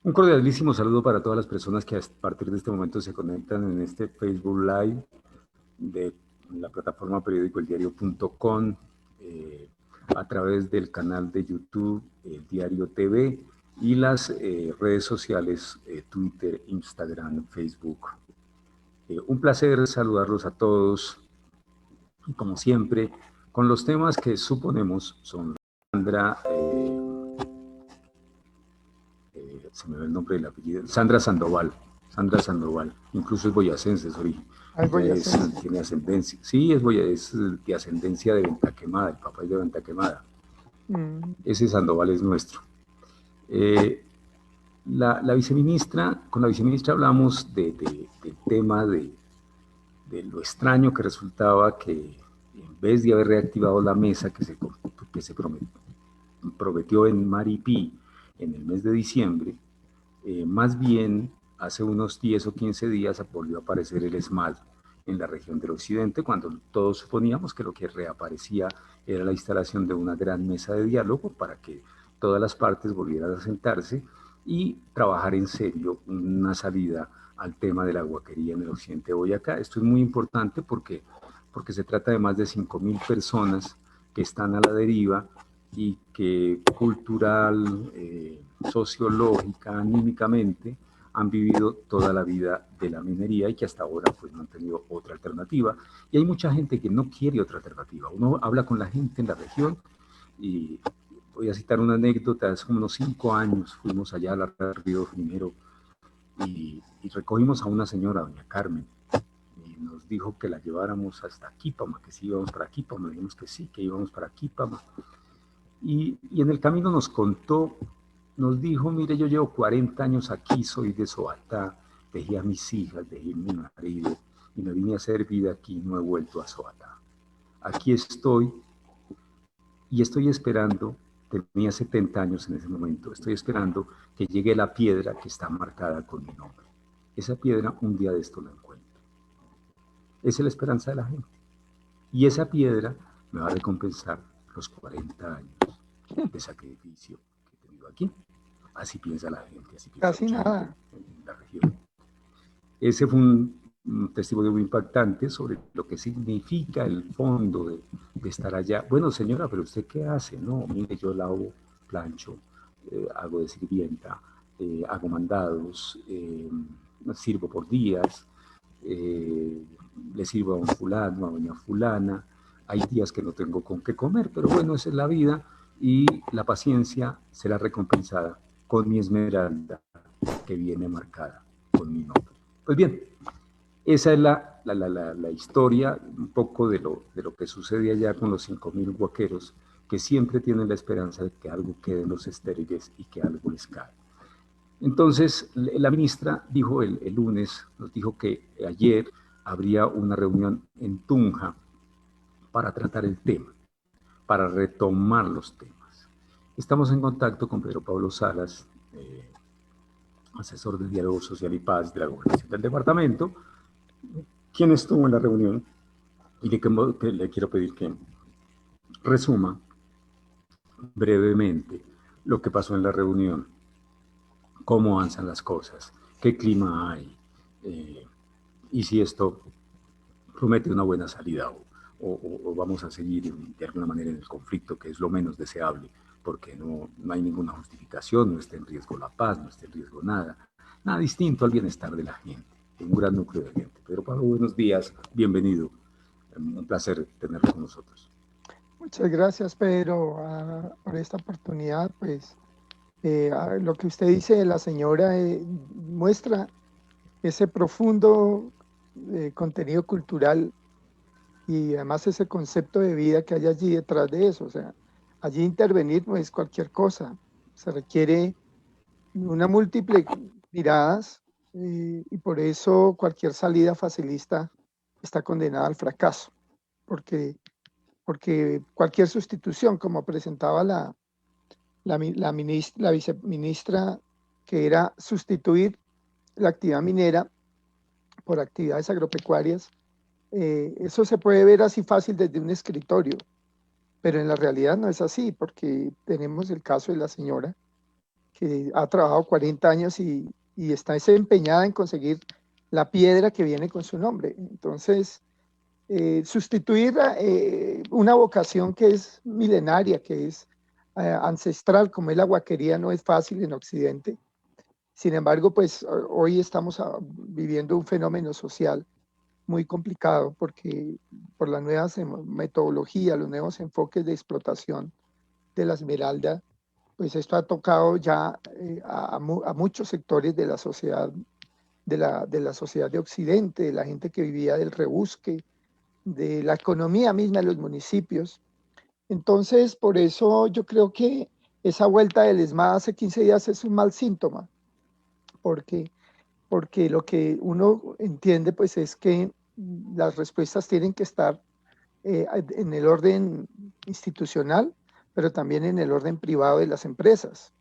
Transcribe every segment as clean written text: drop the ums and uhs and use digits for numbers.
Un cordialísimo saludo para todas las personas que a partir de este momento se conectan en este Facebook Live de la plataforma periódicoeldiario.com, a través del canal de YouTube, El Diario TV, y las redes sociales, Twitter, Instagram, Facebook. Un placer saludarlos a todos, y como siempre, con los temas que suponemos son Sandra, se me ve el nombre del apellido, Sandra Sandoval. Sandra Sandoval, incluso es boyacense, es origen. Tiene ascendencia, sí, es de ascendencia de Ventaquemada, el papá es de Ventaquemada. Ese Sandoval es nuestro. La viceministra, con la viceministra hablamos del tema de lo extraño que resultaba que en vez de haber reactivado la mesa que se prometió en Maripí en el mes de diciembre, más bien hace unos 10 o 15 días volvió a aparecer el ESMAD en la región del occidente, cuando todos suponíamos que lo que reaparecía era la instalación de una gran mesa de diálogo para que todas las partes volvieran a sentarse y trabajar en serio una salida al tema de la huaquería en el occidente de Boyacá. Esto es muy importante porque se trata de más de 5.000 personas que están a la deriva y que cultural, sociológica, anímicamente, han vivido toda la vida de la minería y que hasta ahora pues no han tenido otra alternativa. Y hay mucha gente que no quiere otra alternativa. Uno habla con la gente en la región y voy a citar una anécdota. Hace unos 5 años fuimos allá a la Río Minero y recogimos a una señora, doña Carmen, y nos dijo que la lleváramos hasta Quípama, que si íbamos para Quípama. Le dijimos que sí, que íbamos para Quípama. Y en el camino nos contó, nos dijo: mire, yo llevo 40 años aquí, soy de Sobatá, dejé a mis hijas, dejé a mi marido y me vine a hacer vida aquí, no he vuelto a Sobatá. Aquí estoy y estoy esperando, tenía 70 años en ese momento, estoy esperando que llegue la piedra que está marcada con mi nombre. Esa piedra un día de esto la encuentro. Esa es la esperanza de la gente. Y esa piedra me va a recompensar los 40 años de sacrificio que he tenido aquí. Así piensa la gente, así piensa Casi nada. En la región. Ese fue un testimonio muy impactante sobre lo que significa el fondo de estar allá. Bueno, señora, pero ¿usted qué hace? No, mire, yo lavo, plancho, hago de sirvienta, hago mandados, sirvo por días, le sirvo a un fulano, a doña fulana. Hay días que no tengo con qué comer, pero bueno, esa es la vida, y la paciencia será recompensada con mi esmeralda que viene marcada con mi nombre. Pues bien, esa es la historia un poco de lo que sucede allá con los 5.000 huaqueros que siempre tienen la esperanza de que algo quede en los estériles y que algo les cae. Entonces, la ministra dijo el lunes, nos dijo que ayer habría una reunión en Tunja para tratar el tema, para retomar los temas. Estamos en contacto con Pedro Pablo Salas, asesor del Diálogo Social y Paz de la Gobernación del departamento, quien estuvo en la reunión, y le quiero pedir que resuma brevemente lo que pasó en la reunión, cómo avanzan las cosas, qué clima hay, y si esto promete una buena salida o vamos a seguir de alguna manera en el conflicto, que es lo menos deseable, porque no hay ninguna justificación, no está en riesgo la paz, no está en riesgo nada distinto al bienestar de la gente, un gran núcleo de gente. Pedro Pablo, buenos días, bienvenido. Un placer tenerlo con nosotros. Muchas gracias, Pedro, por esta oportunidad. Pues lo que usted dice de la señora muestra ese profundo contenido cultural y además ese concepto de vida que hay allí detrás de eso. O sea, allí intervenir no es cualquier cosa. Se requiere una múltiple miradas y por eso cualquier salida facilista está condenada al fracaso, porque cualquier sustitución, como presentaba la viceministra, que era sustituir la actividad minera por actividades agropecuarias, eso se puede ver así fácil desde un escritorio, pero en la realidad no es así, porque tenemos el caso de la señora que ha trabajado 40 años y está empeñada en conseguir la piedra que viene con su nombre. Entonces, sustituir una vocación que es milenaria, que es ancestral, como es la huaquería, no es fácil en Occidente. Sin embargo, pues hoy estamos viviendo un fenómeno social muy complicado porque por las nuevas metodologías, los nuevos enfoques de explotación de la esmeralda, pues esto ha tocado ya a muchos sectores de la sociedad, de la sociedad de Occidente, de la gente que vivía del rebusque, de la economía misma de los municipios. Entonces, por eso yo creo que esa vuelta del ESMAD hace 15 días es un mal síntoma, porque, porque lo que uno entiende pues es que las respuestas tienen que estar en el orden institucional, pero también en el orden privado de las empresas.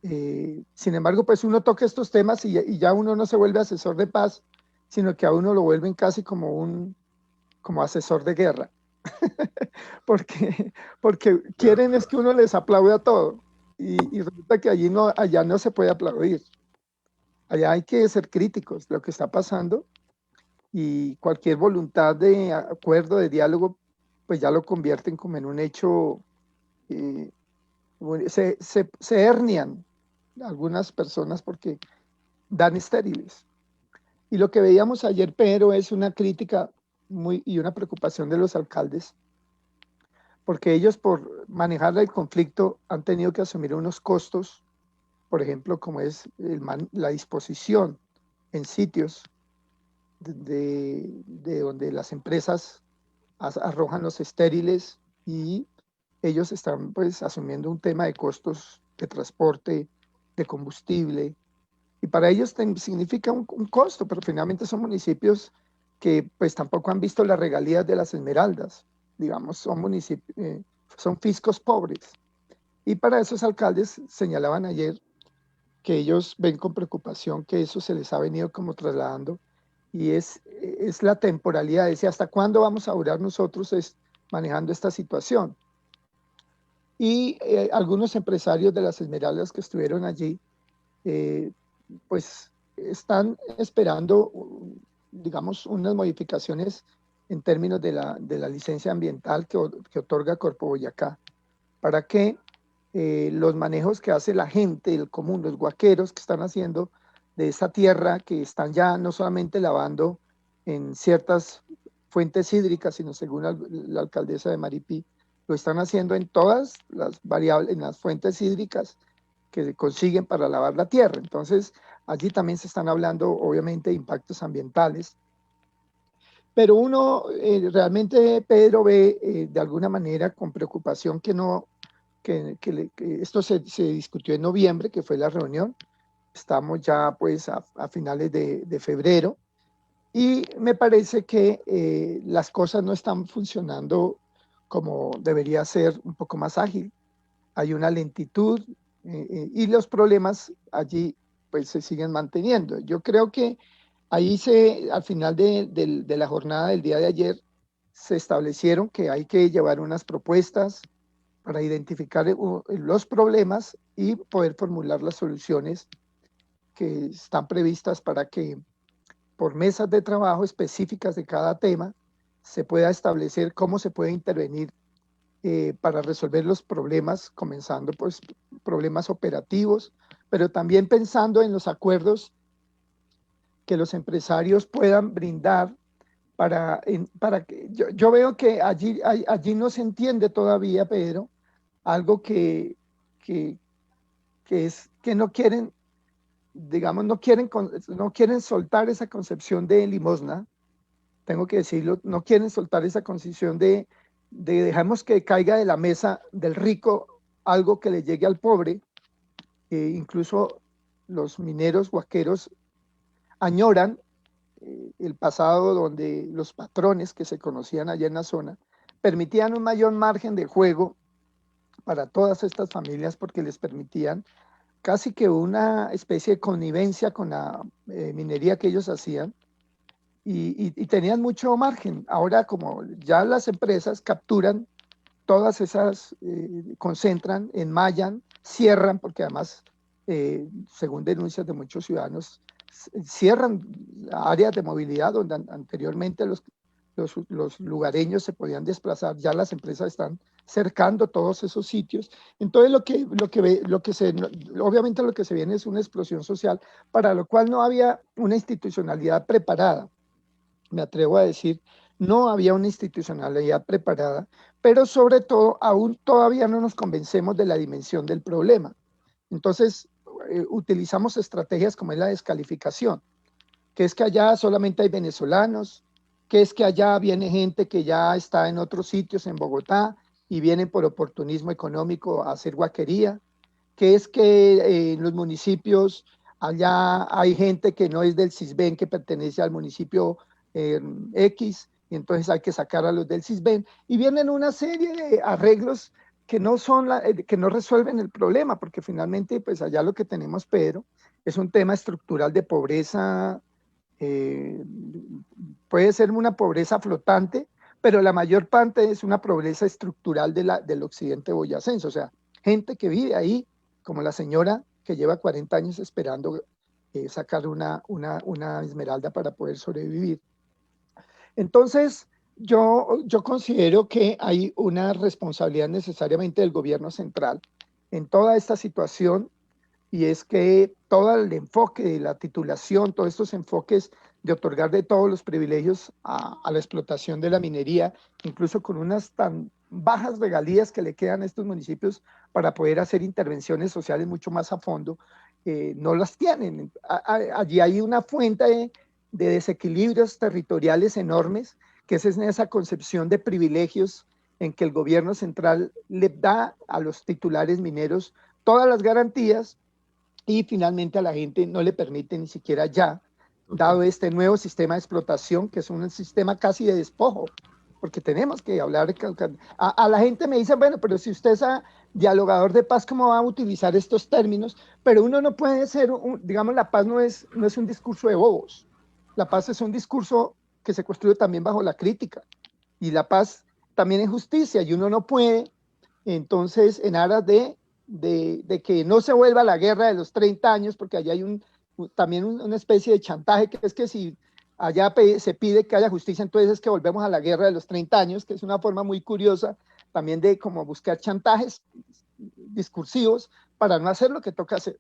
Sin embargo, pues uno toca estos temas y ya uno no se vuelve asesor de paz, sino que a uno lo vuelven casi como asesor de guerra, porque quieren es que uno les aplaude a todo y resulta que allá no se puede aplaudir. Allá hay que ser críticos de lo que está pasando y cualquier voluntad de acuerdo, de diálogo, pues ya lo convierten como en un hecho, eh, se hernian algunas personas porque dan estériles. Y lo que veíamos ayer, Pedro, es una crítica y una preocupación de los alcaldes, porque ellos por manejar el conflicto han tenido que asumir unos costos, por ejemplo, como es la disposición en sitios de donde las empresas arrojan los estériles y ellos están pues asumiendo un tema de costos de transporte, de combustible, y para ellos significa un costo, pero finalmente son municipios que pues tampoco han visto las regalías de las esmeraldas, digamos, son municipios, son fiscos pobres. Y para esos alcaldes señalaban ayer que ellos ven con preocupación que eso se les ha venido como trasladando y es la temporalidad, es hasta cuándo vamos a durar nosotros manejando esta situación. Y algunos empresarios de las esmeraldas que estuvieron allí, pues están esperando, digamos, unas modificaciones en términos de la licencia ambiental que otorga Corpo Boyacá, para que los manejos que hace la gente, el común, los guaqueros que están haciendo de esa tierra, que están ya no solamente lavando en ciertas fuentes hídricas, sino según la alcaldesa de Maripí, lo están haciendo en todas las variables, en las fuentes hídricas que se consiguen para lavar la tierra. Entonces, allí también se están hablando, obviamente, de impactos ambientales. Pero uno realmente, Pedro, ve de alguna manera con preocupación que esto se discutió en noviembre, que fue la reunión. Estamos ya pues a finales de febrero y me parece que las cosas no están funcionando como debería ser, un poco más ágil. Hay una lentitud y los problemas allí pues se siguen manteniendo. Yo creo que ahí al final de la jornada del día de ayer se establecieron que hay que llevar unas propuestas para identificar los problemas y poder formular las soluciones que están previstas para que por mesas de trabajo específicas de cada tema se pueda establecer cómo se puede intervenir para resolver los problemas, comenzando pues problemas operativos, pero también pensando en los acuerdos que los empresarios puedan brindar para que yo veo que allí no se entiende todavía, Pedro, algo que, es que no quieren, digamos, no quieren soltar esa concepción de limosna, tengo que decirlo, no quieren soltar esa concepción de dejamos que caiga de la mesa del rico algo que le llegue al pobre. Incluso los mineros huaqueros añoran el pasado donde los patrones que se conocían allá en la zona permitían un mayor margen de juego para todas estas familias porque les permitían casi que una especie de connivencia con la minería que ellos hacían y tenían mucho margen. Ahora como ya las empresas capturan todas esas, concentran, enmallan, cierran, porque además, según denuncias de muchos ciudadanos, cierran áreas de movilidad donde anteriormente los lugareños se podían desplazar, ya las empresas están cercando todos esos sitios. Entonces obviamente lo que se viene es una explosión social, para lo cual no había una institucionalidad preparada. Me atrevo a decir, no había una institucionalidad preparada, pero sobre todo aún todavía no nos convencemos de la dimensión del problema. Entonces, utilizamos estrategias como es la descalificación, que es que allá solamente hay venezolanos, que es que allá viene gente que ya está en otros sitios en Bogotá y vienen por oportunismo económico a hacer guaquería, que es que en los municipios allá hay gente que no es del CISBEN, que pertenece al municipio X, y entonces hay que sacar a los del CISBEN, y vienen una serie de arreglos que que no resuelven el problema, porque finalmente pues allá lo que tenemos, Pedro, es un tema estructural de pobreza. eh, Puede ser una pobreza flotante, pero la mayor parte es una pobreza estructural del occidente boyacense, o sea, gente que vive ahí, como la señora que lleva 40 años esperando sacar una esmeralda para poder sobrevivir. Entonces, yo considero que hay una responsabilidad necesariamente del gobierno central en toda esta situación, y es que todo el enfoque de la titulación, todos estos enfoques de otorgar de todos los privilegios a la explotación de la minería, incluso con unas tan bajas regalías que le quedan a estos municipios para poder hacer intervenciones sociales mucho más a fondo, no las tienen. Allí hay una fuente de desequilibrios territoriales enormes, que es en esa concepción de privilegios en que el gobierno central le da a los titulares mineros todas las garantías y finalmente a la gente no le permite ni siquiera ya, dado este nuevo sistema de explotación, que es un sistema casi de despojo, porque tenemos que hablar, a la gente me dice, bueno, pero si usted es dialogador de paz, ¿cómo va a utilizar estos términos? Pero uno no puede ser, digamos, la paz no es un discurso de bobos, la paz es un discurso que se construye también bajo la crítica, y la paz también es justicia, y uno no puede, entonces, en aras de que no se vuelva la guerra de los 30 años, porque allá hay también una especie de chantaje, que es que si allá se pide que haya justicia, entonces es que volvemos a la guerra de los 30 años, que es una forma muy curiosa también de como buscar chantajes discursivos para no hacer lo que toca hacer.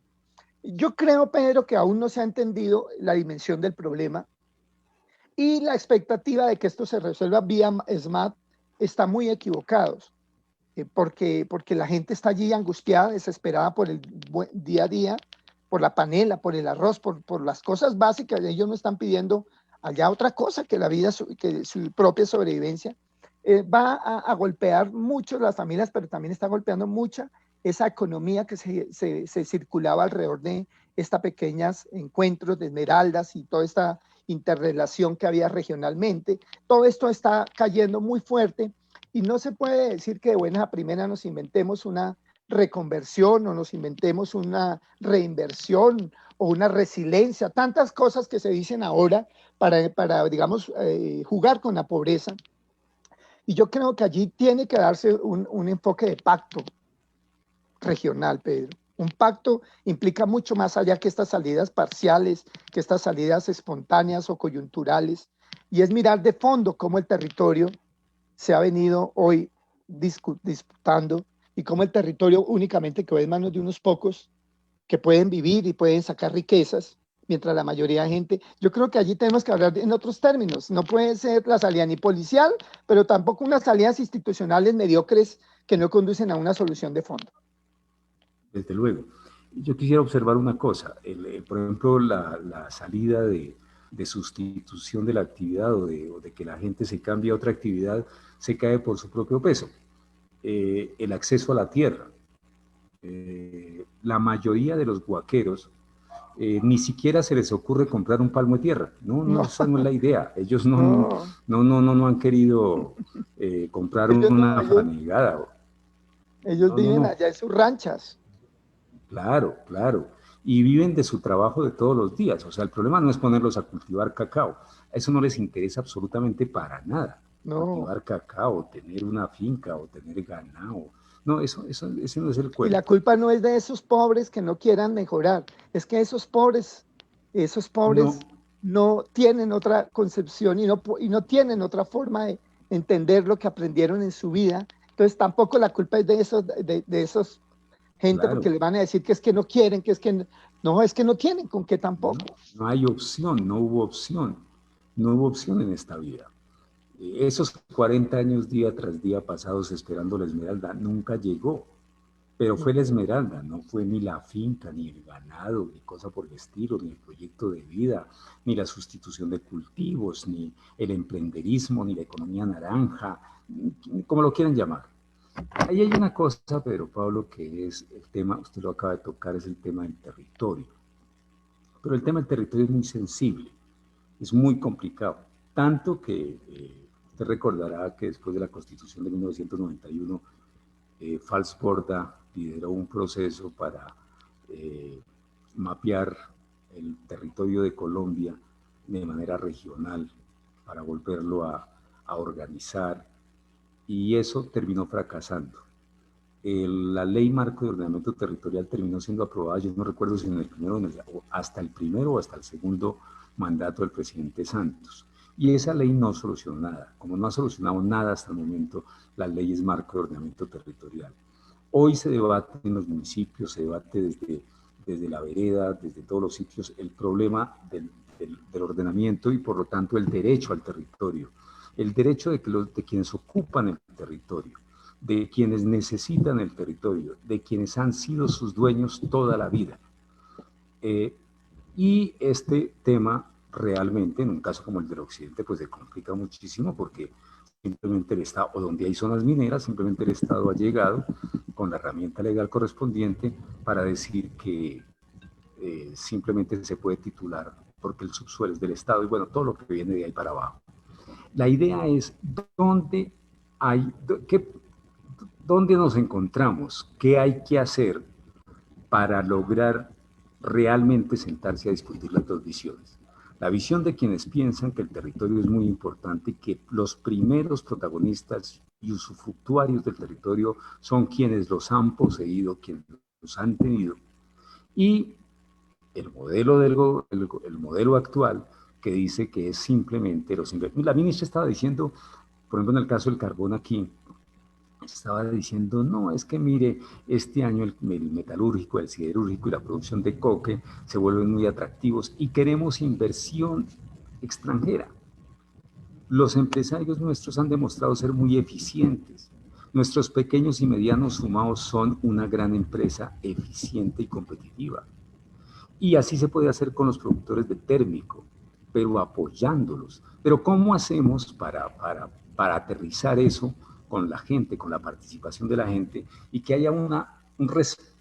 Yo creo, Pedro, que aún no se ha entendido la dimensión del problema y la expectativa de que esto se resuelva vía SMAT está muy equivocados. Porque la gente está allí angustiada, desesperada por el día a día, por la panela, por el arroz, por las cosas básicas. Ellos no están pidiendo allá otra cosa que la vida, que su propia sobrevivencia. Va a golpear mucho las familias, pero también está golpeando mucha esa economía que se circulaba alrededor de estos pequeños encuentros de esmeraldas y toda esta interrelación que había regionalmente. Todo esto está cayendo muy fuerte. Y no se puede decir que de buena a primera nos inventemos una reconversión o nos inventemos una reinversión o una resiliencia, tantas cosas que se dicen ahora para digamos, jugar con la pobreza. Y yo creo que allí tiene que darse un enfoque de pacto regional, Pedro. Un pacto implica mucho más allá que estas salidas parciales, que estas salidas espontáneas o coyunturales, y es mirar de fondo cómo el territorio se ha venido hoy disputando y cómo el territorio únicamente quedó en manos de unos pocos que pueden vivir y pueden sacar riquezas, mientras la mayoría de gente, yo creo que allí tenemos que hablar en otros términos, no puede ser la salida ni policial, pero tampoco unas salidas institucionales mediocres que no conducen a una solución de fondo. Desde luego. Yo quisiera observar una cosa, por ejemplo, la salida de sustitución de la actividad o de que la gente se cambie a otra actividad se cae por su propio peso. El acceso a la tierra. La mayoría de los guaqueros ni siquiera se les ocurre comprar un palmo de tierra. No, no, No, esa no es la idea. Ellos no, no han querido comprar ellos no, una fanegada. ellos No, no, viven no. allá en sus ranchas. Claro, claro. Y viven de su trabajo de todos los días. O sea, el problema no es ponerlos a cultivar cacao. Eso no les interesa absolutamente para nada. No, Cultivar cacao, tener una finca o tener ganado. No, ese no es el y la cuento. culpa no es de esos pobres que no quieran mejorar, es que esos No, pobres no tienen otra concepción y no tienen otra forma de entender lo que aprendieron en su vida. Entonces tampoco la culpa es de esos gente porque claro. le van a decir que es que no quieren, que es que no, es que no tienen con qué No, tampoco. no hay opción, no hubo opción. No hubo opción en esta vida. Esos 40 años día tras día pasados esperando la esmeralda nunca llegó. Pero fue la esmeralda, no fue ni la finca, ni el ganado, ni cosa por el estilo, ni el proyecto de vida, ni la sustitución de cultivos, ni el emprenderismo, ni la economía naranja, como lo quieran llamar. Ahí hay una cosa, Pedro Pablo, que es el tema, usted lo acaba de tocar, es el tema del territorio. Pero el tema del territorio es muy sensible, es muy complicado, tanto que usted recordará que después de la Constitución de 1991, Fals Borda lideró un proceso para eh, mapear el territorio de Colombia de manera regional, para volverlo a organizar, y eso terminó fracasando. La ley marco de ordenamiento territorial terminó siendo aprobada, yo no recuerdo si en el primero, hasta el primero o hasta el segundo mandato del presidente Santos. Y esa ley no solucionó nada. Como no ha solucionado nada hasta el momento, la ley es marco de ordenamiento territorial. Hoy se debate en los municipios, se debate desde la vereda, desde todos los sitios, el problema del ordenamiento y por lo tanto el derecho al territorio. El derecho de quienes ocupan el territorio, de quienes necesitan el territorio, de quienes han sido sus dueños toda la vida. Y este tema realmente, en un caso como el del occidente, pues se complica muchísimo porque simplemente el Estado, o donde hay zonas mineras, simplemente el Estado ha llegado con la herramienta legal correspondiente para decir que simplemente se puede titular porque el subsuelo es del Estado y bueno, todo lo que viene de ahí para abajo. La idea es dónde hay, qué, dónde nos encontramos, qué hay que hacer para lograr realmente sentarse a discutir las dos visiones. La visión de quienes piensan que el territorio es muy importante y que los primeros protagonistas y usufructuarios del territorio son quienes los han poseído, quienes los han tenido, y el modelo actual que dice que es simplemente los ingresos. La ministra estaba diciendo, por ejemplo, en el caso del carbón aquí, estaba diciendo, no, es que mire, este año el metalúrgico, el siderúrgico y la producción de coque se vuelven muy atractivos y queremos inversión extranjera. Los empresarios nuestros han demostrado ser muy eficientes. Nuestros pequeños y medianos sumados son una gran empresa eficiente y competitiva. Y así se puede hacer con los productores de térmico, pero apoyándolos. Pero ¿cómo hacemos para aterrizar eso con la gente, con la participación de la gente y que haya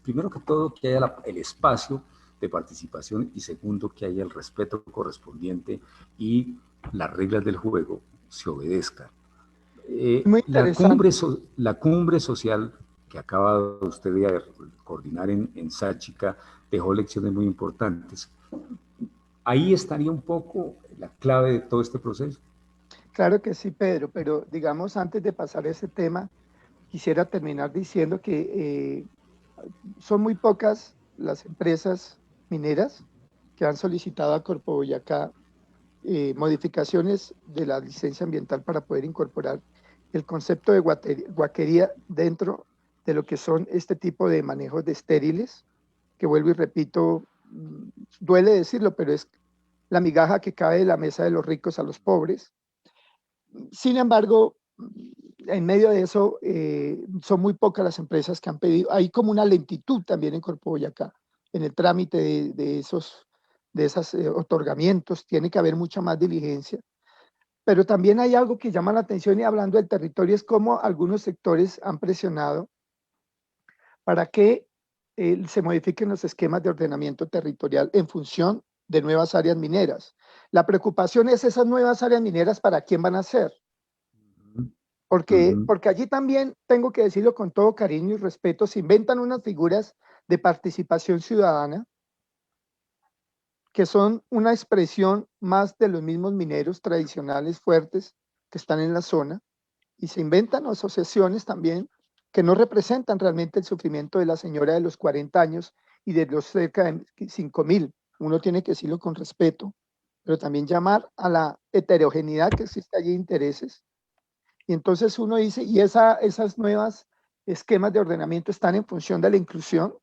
primero que todo, que haya el espacio de participación y segundo, que haya el respeto correspondiente y las reglas del juego se obedezcan? Muy interesante. La cumbre social que acaba usted de coordinar en Sáchica dejó lecciones muy importantes. Ahí estaría un poco la clave de todo este proceso. Claro que sí, Pedro, pero digamos, antes de pasar a ese tema, quisiera terminar diciendo que son muy pocas las empresas mineras que han solicitado a Corpo Boyacá modificaciones de la licencia ambiental para poder incorporar el concepto de guaquería dentro de lo que son este tipo de manejos de estériles, que vuelvo y repito, duele decirlo, pero es la migaja que cae de la mesa de los ricos a los pobres. Sin embargo, en medio de eso, son muy pocas las empresas que han pedido. Hay como una lentitud también en Corpo Boyacá, en el trámite de esos otorgamientos. Tiene que haber mucha más diligencia. Pero también hay algo que llama la atención, y hablando del territorio, es cómo algunos sectores han presionado para que se modifiquen los esquemas de ordenamiento territorial en función de nuevas áreas mineras. La preocupación es esas nuevas áreas mineras, ¿para quién van a ser? Porque allí también, tengo que decirlo con todo cariño y respeto, se inventan unas figuras de participación ciudadana que son una expresión más de los mismos mineros tradicionales fuertes que están en la zona, y se inventan asociaciones también que no representan realmente el sufrimiento de la señora de los 40 años y de los cerca de 5.000. Uno tiene que decirlo con respeto, pero también llamar a la heterogeneidad que existe allí de intereses. Y entonces uno dice, y esas nuevas esquemas de ordenamiento están en función de la inclusión,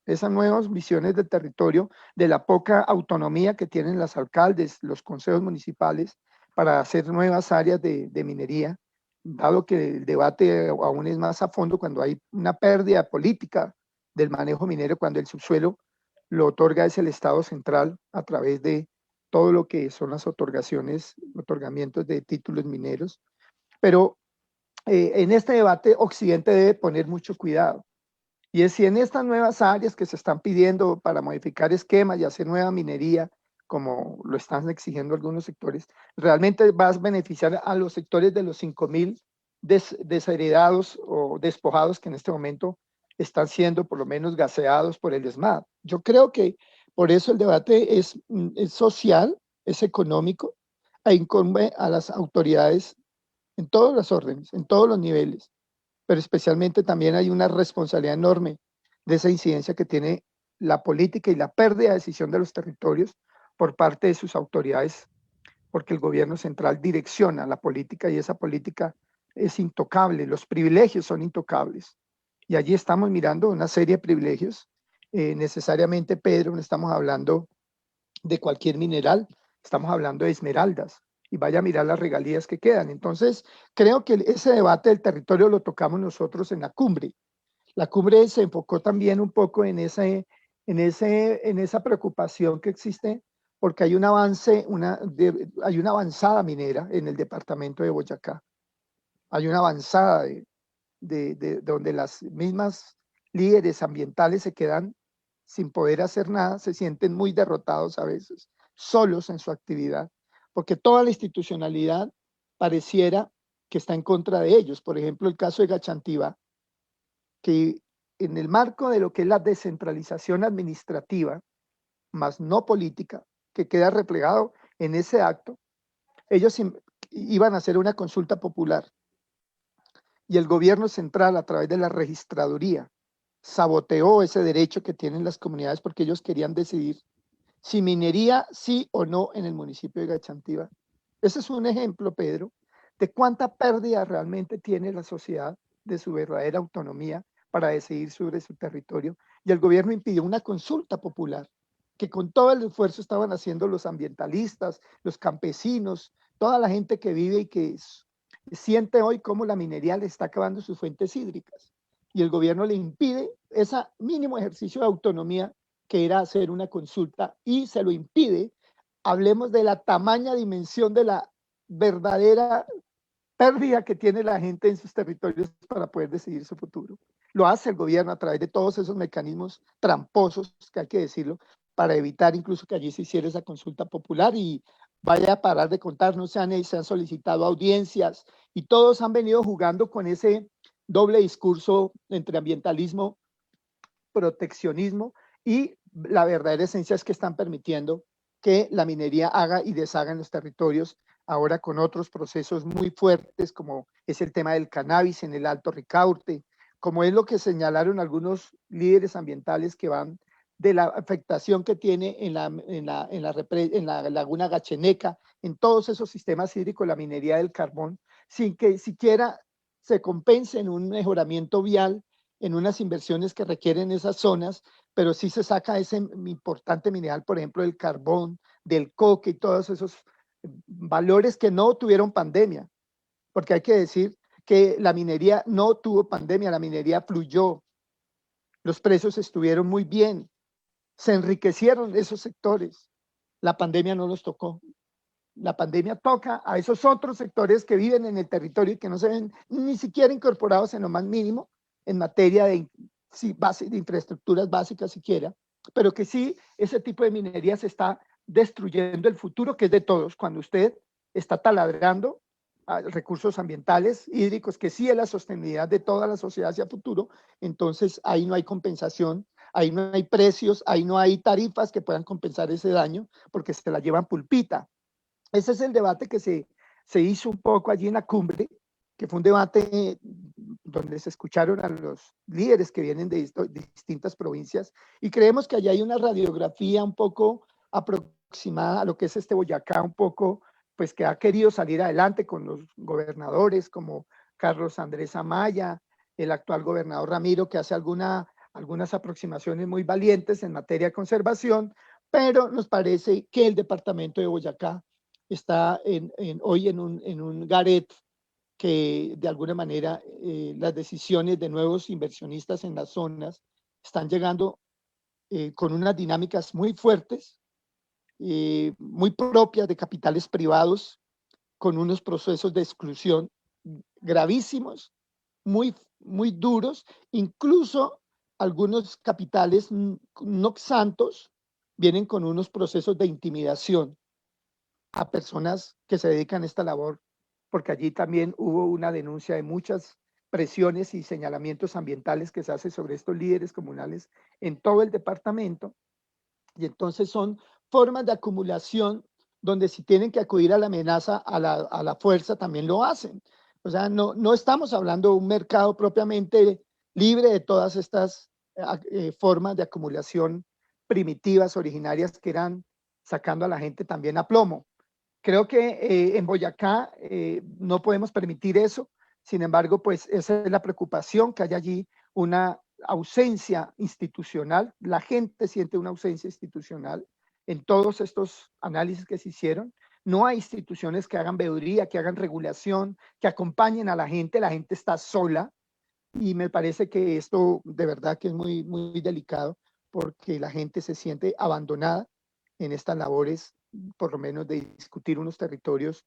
esas nuevas visiones del territorio, de la poca autonomía que tienen los alcaldes, los consejos municipales para hacer nuevas áreas de minería, dado que el debate aún es más a fondo cuando hay una pérdida política del manejo minero, cuando el subsuelo lo otorga es el Estado central a través de todo lo que son las otorgamientos de títulos mineros. Pero en este debate Occidente debe poner mucho cuidado. Y es si en estas nuevas áreas que se están pidiendo para modificar esquemas y hacer nueva minería, como lo están exigiendo algunos sectores, realmente va a beneficiar a los sectores de los 5.000 desheredados o despojados que en este momento están siendo por lo menos gaseados por el ESMAD. Yo creo que por eso el debate es social, es económico, e incumbe a las autoridades en todos los órdenes, en todos los niveles, pero especialmente también hay una responsabilidad enorme de esa incidencia que tiene la política y la pérdida de decisión de los territorios por parte de sus autoridades, porque el gobierno central direcciona la política y esa política es intocable, los privilegios son intocables. Y allí estamos mirando una serie de privilegios. Necesariamente, Pedro, no estamos hablando de cualquier mineral, estamos hablando de esmeraldas, y vaya a mirar las regalías que quedan. Entonces, creo que ese debate del territorio lo tocamos nosotros en la cumbre. La cumbre se enfocó también un poco en esa preocupación que existe, porque hay un avance, hay una avanzada minera en el departamento de Boyacá. Hay una avanzada donde las mismas líderes ambientales se quedan sin poder hacer nada, se sienten muy derrotados a veces, solos en su actividad, porque toda la institucionalidad pareciera que está en contra de ellos. Por ejemplo, el caso de Gachantiva, que en el marco de lo que es la descentralización administrativa, más no política, que queda replegado en ese acto, ellos iban a hacer una consulta popular, y el gobierno central, a través de la registraduría, saboteó ese derecho que tienen las comunidades, porque ellos querían decidir si minería sí o no en el municipio de Gachantiva. Ese es un ejemplo, Pedro, de cuánta pérdida realmente tiene la sociedad de su verdadera autonomía para decidir sobre su territorio. Y el gobierno impidió una consulta popular que con todo el esfuerzo estaban haciendo los ambientalistas, los campesinos, toda la gente que vive y que siente hoy cómo la minería le está acabando sus fuentes hídricas. Y el gobierno le impide ese mínimo ejercicio de autonomía que era hacer una consulta, y se lo impide. Hablemos de la tamaña dimensión de la verdadera pérdida que tiene la gente en sus territorios para poder decidir su futuro. Lo hace el gobierno a través de todos esos mecanismos tramposos, que hay que decirlo, para evitar incluso que allí se hiciera esa consulta popular. Y vaya a parar de contar, no se han solicitado audiencias, y todos han venido jugando con ese doble discurso entre ambientalismo, proteccionismo, y la verdadera esencia es que están permitiendo que la minería haga y deshaga en los territorios, ahora con otros procesos muy fuertes, como es el tema del cannabis en el Alto Ricaurte, como es lo que señalaron algunos líderes ambientales, que van de la afectación que tiene en la laguna Gacheneca, en todos esos sistemas hídricos, la minería del carbón, sin que siquiera se compense en un mejoramiento vial en unas inversiones que requieren esas zonas, pero sí se saca ese importante mineral, por ejemplo, del carbón, del coque y todos esos valores que no tuvieron pandemia, porque hay que decir que la minería no tuvo pandemia, la minería fluyó, los precios estuvieron muy bien, se enriquecieron esos sectores, la pandemia no los tocó. La pandemia toca a esos otros sectores que viven en el territorio y que no se ven ni siquiera incorporados en lo más mínimo en materia de, sí, de infraestructuras básicas siquiera, pero que sí, ese tipo de minería se está destruyendo el futuro que es de todos. Cuando usted está taladrando recursos ambientales, hídricos, que sí es la sostenibilidad de toda la sociedad hacia futuro, entonces ahí no hay compensación, ahí no hay precios, ahí no hay tarifas que puedan compensar ese daño porque se la llevan pulpita. Ese es el debate que se hizo un poco allí en la cumbre, que fue un debate donde se escucharon a los líderes que vienen de distintas provincias y creemos que allá hay una radiografía un poco aproximada a lo que es este Boyacá, un poco, pues que ha querido salir adelante con los gobernadores como Carlos Andrés Amaya, el actual gobernador Ramiro, que hace algunas aproximaciones muy valientes en materia de conservación, pero nos parece que el departamento de Boyacá está hoy en un garete que de alguna manera las decisiones de nuevos inversionistas en las zonas están llegando con unas dinámicas muy fuertes, muy propias de capitales privados, con unos procesos de exclusión gravísimos, muy duros, incluso algunos capitales no santos vienen con unos procesos de intimidación a personas que se dedican a esta labor, porque allí también hubo una denuncia de muchas presiones y señalamientos ambientales que se hace sobre estos líderes comunales en todo el departamento. Y entonces son formas de acumulación donde si tienen que acudir a la amenaza, a la fuerza, también lo hacen. O sea, no estamos hablando de un mercado propiamente libre de todas estas formas de acumulación primitivas, originarias, que eran sacando a la gente también a plomo. Creo que en Boyacá no podemos permitir eso. Sin embargo, pues esa es la preocupación, que haya allí una ausencia institucional. La gente siente una ausencia institucional en todos estos análisis que se hicieron. No hay instituciones que hagan veeduría, que hagan regulación, que acompañen a la gente. La gente está sola y me parece que esto de verdad que es muy delicado porque la gente se siente abandonada en estas labores, por lo menos de discutir unos territorios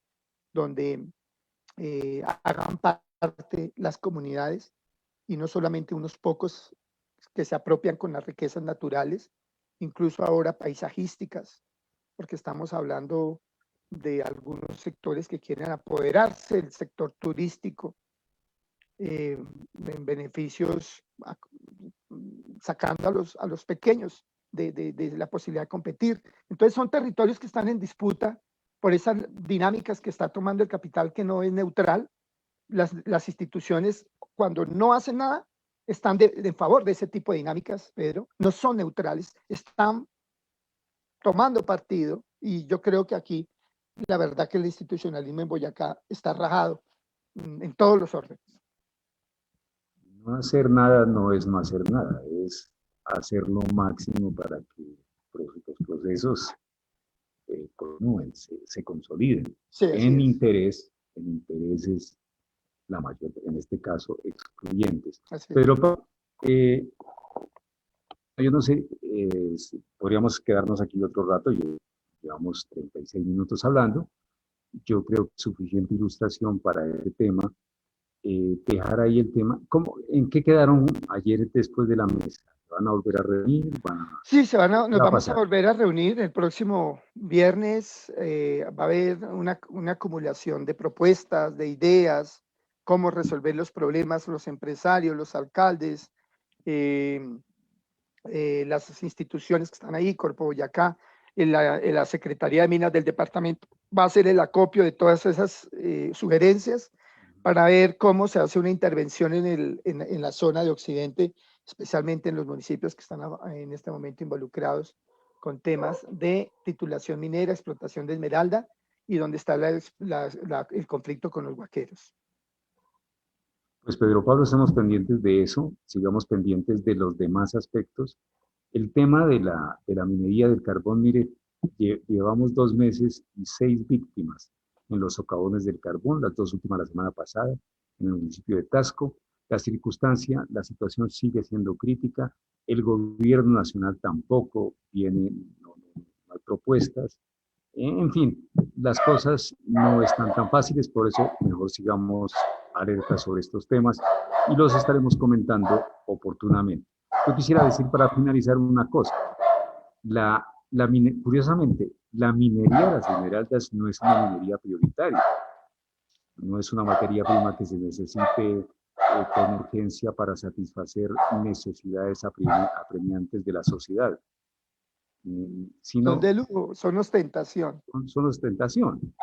donde hagan parte las comunidades y no solamente unos pocos que se apropian con las riquezas naturales, incluso ahora paisajísticas, porque estamos hablando de algunos sectores que quieren apoderarse del sector turístico en beneficios, sacando a los pequeños de la posibilidad de competir. Entonces son territorios que están en disputa por esas dinámicas que está tomando el capital, que no es neutral. Las instituciones, cuando no hacen nada, están en favor de ese tipo de dinámicas, Pedro, no son neutrales, están tomando partido, y yo creo que aquí la verdad que el institucionalismo en Boyacá está rajado en todos los órdenes. No hacer nada no es no hacer nada, es hacer lo máximo para que los procesos continúen, se consoliden Sí, en intereses, la mayor, en este caso, excluyentes. Pero yo no sé, si podríamos quedarnos aquí otro rato, llevamos 36 minutos hablando, yo creo que es suficiente ilustración para este tema. Dejar ahí el tema. ¿En qué quedaron ayer después de la mesa? ¿Se van a volver a reunir? Sí, nos vamos a volver a reunir el próximo viernes. Va a haber una acumulación de propuestas, de ideas, cómo resolver los problemas, los empresarios, los alcaldes, las instituciones que están ahí, Corpo Boyacá, en la Secretaría de Minas del departamento. Va a ser el acopio de todas esas sugerencias para ver cómo se hace una intervención en la zona de Occidente, especialmente en los municipios que están en este momento involucrados con temas de titulación minera, explotación de esmeralda y donde está el conflicto con los huaqueros. Pues Pedro Pablo, estamos pendientes de eso, sigamos pendientes de los demás aspectos. El tema de la minería del carbón, mire, llevamos 2 meses y 6 víctimas en los socavones del carbón, las dos últimas la semana pasada, en el municipio de Tasco. La circunstancia, la situación sigue siendo crítica, el gobierno nacional tampoco tiene, no hay propuestas. En fin, las cosas no están tan fáciles, por eso mejor sigamos alerta sobre estos temas y los estaremos comentando oportunamente. Yo quisiera decir para finalizar una cosa. Curiosamente, la minería de las esmeraldas no es una minería prioritaria, no es una materia prima que se necesite con urgencia para satisfacer necesidades apremiantes de la sociedad, Son sino de lujo, son ostentación. son ostentación.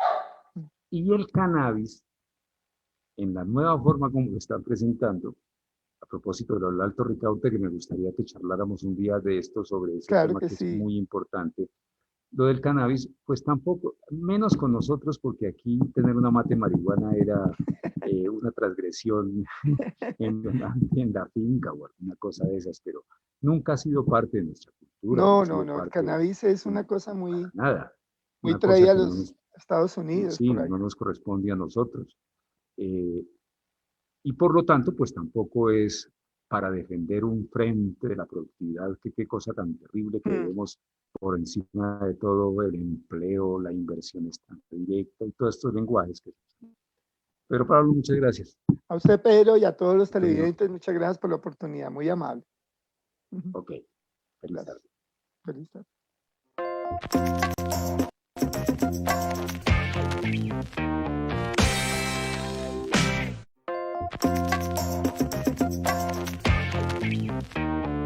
Y el cannabis, en la nueva forma como lo están presentando, a propósito de lo del alto Ricaurte, que me gustaría que charláramos un día de esto sobre ese Claro tema que que es sí. muy importante. Lo del cannabis, pues tampoco, menos con nosotros, porque aquí tener una mate marihuana era una transgresión en la finca o alguna cosa de esas, pero nunca ha sido parte de nuestra cultura, no ha No, no, sido no. El parte cannabis es una de cosa muy, nada, muy una cosa traída a que no los nos, Estados Unidos, sí, por no allá. nos corresponde a nosotros. Eh, y por lo tanto, pues tampoco es para defender un frente de la productividad, que qué cosa tan terrible que Mm. debemos por encima de todo el empleo, la inversión extranjera directa y todos estos lenguajes. Pero Pablo, muchas gracias. A usted, Pedro, y a todos los Bueno, televidentes, muchas gracias por la oportunidad. Muy amable. ok, feliz Gracias. tarde. Feliz tarde.